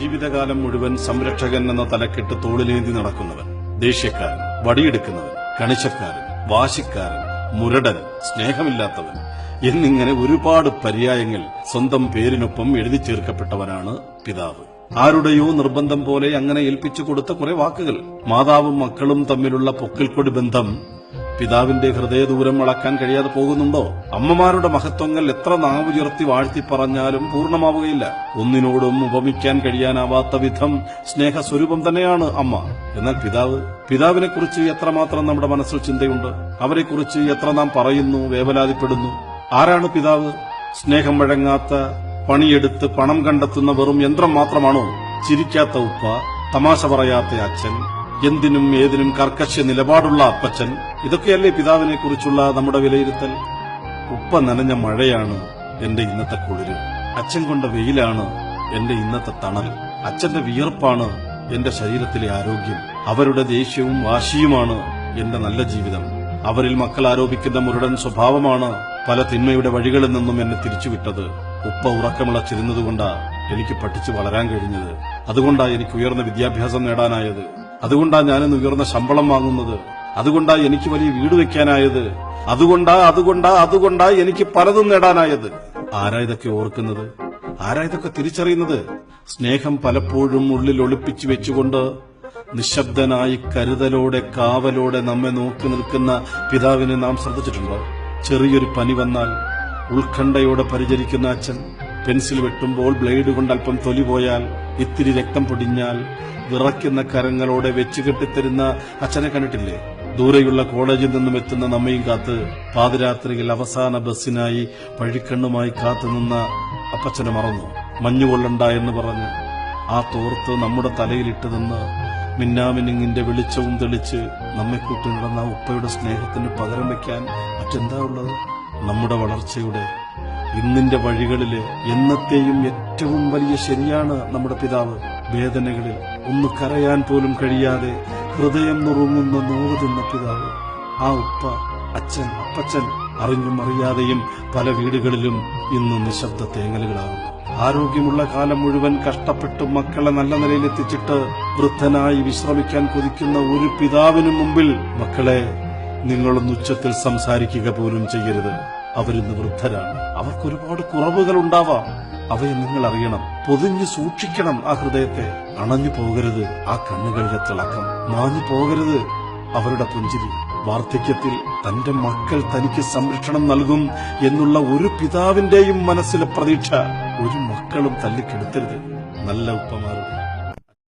ജീവിതകാലം മുഴുവൻ സംരക്ഷകൻ എന്ന തലക്കെട്ട് തോളിലേന്തി നടക്കുന്നവൻ, ദേഷ്യക്കാരൻ, വടിയെടുക്കുന്നവൻ, കണിശക്കാരൻ, വാശിക്കാരൻ, മുരടൻ, സ്നേഹമില്ലാത്തവൻ എന്നിങ്ങനെ ഒരുപാട് പര്യായങ്ങൾ സ്വന്തം പേരിനൊപ്പം എഴുതി ചേർക്കപ്പെട്ടവനാണ് പിതാവ്. ആരുടെയോ നിർബന്ധം പോലെ അങ്ങനെ ഏൽപ്പിച്ചു കൊടുത്ത കുറെ വാക്കുകൾ. മാതാവും മക്കളും തമ്മിലുള്ള പൊക്കിൽക്കൊടി ബന്ധം പിതാവിന്റെ ഹൃദയദൂരം അളക്കാൻ കഴിയാതെ പോകുന്നുണ്ടോ? അമ്മമാരുടെ മഹത്വങ്ങൾ എത്ര നാവുയർത്തി വാഴ്ത്തി പറഞ്ഞാലും പൂർണ്ണമാവുകയില്ല. ഒന്നിനോടും ഉപമിക്കാൻ കഴിയാനാവാത്ത വിധം സ്നേഹസ്വരൂപം തന്നെയാണ് അമ്മ. എന്നാൽ പിതാവിനെക്കുറിച്ച് എത്രമാത്രം നമ്മുടെ മനസ്സിൽ ചിന്തയുണ്ട്? അവരെക്കുറിച്ച് എത്ര നാം പറയുന്നു, വേവലാതിപ്പെടുന്നു? ആരാണ് പിതാവ്? സ്നേഹം വഴങ്ങാത്ത, പണിയെടുത്ത് പണം കണ്ടെത്തുന്ന വെറും യന്ത്രം മാത്രമാണോ? ചിരിക്കാത്ത ഉപ്പ, തമാശ പറയാത്ത അച്ഛൻ, എന്തിനും ഏതിനും കർക്കശ നിലപാടുള്ള അപ്പച്ചൻ, ഇതൊക്കെയല്ലേ പിതാവിനെ കുറിച്ചുള്ള നമ്മുടെ വിലയിരുത്തൽ? ഉപ്പ നനഞ്ഞ മഴയാണ് എന്റെ ഇന്നത്തെ കുളിര്, അച്ഛൻ കൊണ്ട വെയിലാണ് എന്റെ ഇന്നത്തെ തണൽ, അച്ഛന്റെ വിയർപ്പാണ് എന്റെ ശരീരത്തിലെ ആരോഗ്യം, അവരുടെ ദേഷ്യവും വാശിയുമാണ് എന്റെ നല്ല ജീവിതം. അവരിൽ മക്കൾ ആരോപിക്കുന്ന മുരടൻ സ്വഭാവമാണ് പല തിന്മയുടെ വഴികളിൽ നിന്നും എന്നെ തിരിച്ചുവിട്ടത്. ഉപ്പ ഉറക്കമിളച്ചിരുന്നതുകൊണ്ടാ എനിക്ക് പഠിച്ചു വളരാൻ കഴിഞ്ഞത്. അതുകൊണ്ടാ എനിക്ക് ഉയർന്ന വിദ്യാഭ്യാസം നേടാനായത്. അതുകൊണ്ടാ ഞാനിന്ന് ഉയർന്ന ശമ്പളം വാങ്ങുന്നത്. അതുകൊണ്ടാ എനിക്ക് വലിയ വീട് വെക്കാനായത്. അതുകൊണ്ടാ എനിക്ക് പലതും നേടാനായത്. ആരാ ഇതൊക്കെ ഓർക്കുന്നത്? ആരാ ഇതൊക്കെ തിരിച്ചറിയുന്നത്? സ്നേഹം പലപ്പോഴും ഉള്ളിൽ ഒളിപ്പിച്ചു വെച്ചുകൊണ്ട് നിശബ്ദനായി കരുതലോടെ കാവലോടെ നമ്മെ നോക്കി നിൽക്കുന്ന പിതാവിനെ നാം ശ്രദ്ധിച്ചിട്ടുണ്ടോ? ചെറിയൊരു പനി വന്നാൽ ഉത്കണ്ഠയോടെ പരിചരിക്കുന്ന അച്ഛൻ, പെൻസിൽ വെട്ടുമ്പോൾ ബ്ലേഡ് കൊണ്ട് അല്പം തൊലി പോയാൽ, ഇത്തിരി രക്തം പൊടിഞ്ഞാൽ വിറയ്ക്കുന്ന കരങ്ങളോടെ വെച്ചുകെട്ടിത്തരുന്ന അച്ഛനെ കണ്ടിട്ടില്ലേ? ദൂരെയുള്ള കോളേജിൽ നിന്നും എത്തുന്ന നമ്മയും കാത്ത് പാതിരാത്രിയിൽ അവസാന ബസ്സിനായി പഴിക്കണ്ണുമായി കാത്തുനിന്ന അപ്പച്ചനെ മറന്നു? മഞ്ഞുകൊള്ളണ്ട എന്ന് പറഞ്ഞ് ആ തോർത്ത് നമ്മുടെ തലയിലിട്ട് നിന്ന് മിന്നാമിനിങ്ങിന്റെ വെളിച്ചവും തെളിച്ച് നമ്മെ കൂട്ടി നടന്ന ഉപ്പയുടെ സ്നേഹത്തിന് പകരം വയ്ക്കാൻ മറ്റെന്താ ഉള്ളത്? നമ്മുടെ വളർച്ചയുടെ ഇന്നിന്റെ വഴികളിലെ എന്നത്തെയും ഏറ്റവും വലിയ ശരിയാണ് നമ്മുടെ പിതാവ്. വേദനകളിൽ ഒന്ന് കരയാൻ പോലും കഴിയാതെ ഹൃദയം നുറുങ്ങുന്ന നോവ് തിന്ന പിതാവ്. ആ ഉപ്പ, അച്ഛൻ, അപ്പച്ചൻ അറിഞ്ഞും അറിയാതെയും പല വീടുകളിലും ഇന്ന് നിശബ്ദ തേങ്ങലുകളാകുന്നു. ആരോഗ്യമുള്ള കാലം മുഴുവൻ കഷ്ടപ്പെട്ട് മക്കളെ നല്ല നിലയിലെത്തിച്ചിട്ട് വൃദ്ധനായി വിശ്രമിക്കാൻ കൊതിക്കുന്ന ഒരു പിതാവിനു മുമ്പിൽ മക്കളെ, നിങ്ങളൊന്ന് ഉച്ചത്തിൽ സംസാരിക്കുക പോലും ചെയ്യരുത്. അവരിന്ന് വൃദ്ധരാണ്. അവർക്കൊരുപാട് കുറവുകൾ ഉണ്ടാവാം. അവയെ നിങ്ങൾ അറിയണം. പൊതിഞ്ഞു സൂക്ഷിക്കണം ആ ഹൃദയത്തെ. അണഞ്ഞു പോകരുത് ആ കണ്ണുകളിലെ തിളക്കം. മാഞ്ഞു പോകരുത് അവരുടെ പുഞ്ചിരി. വാർദ്ധക്യത്തിൽ തന്റെ മക്കൾ തനിക്ക് സംരക്ഷണം നൽകും എന്നുള്ള ഒരു പിതാവിന്റെയും മനസ്സിലെ പ്രതീക്ഷ ഒരു മക്കളും തല്ലിക്കെടുത്തരുത്. നല്ല ഉപ്പമാരുടെ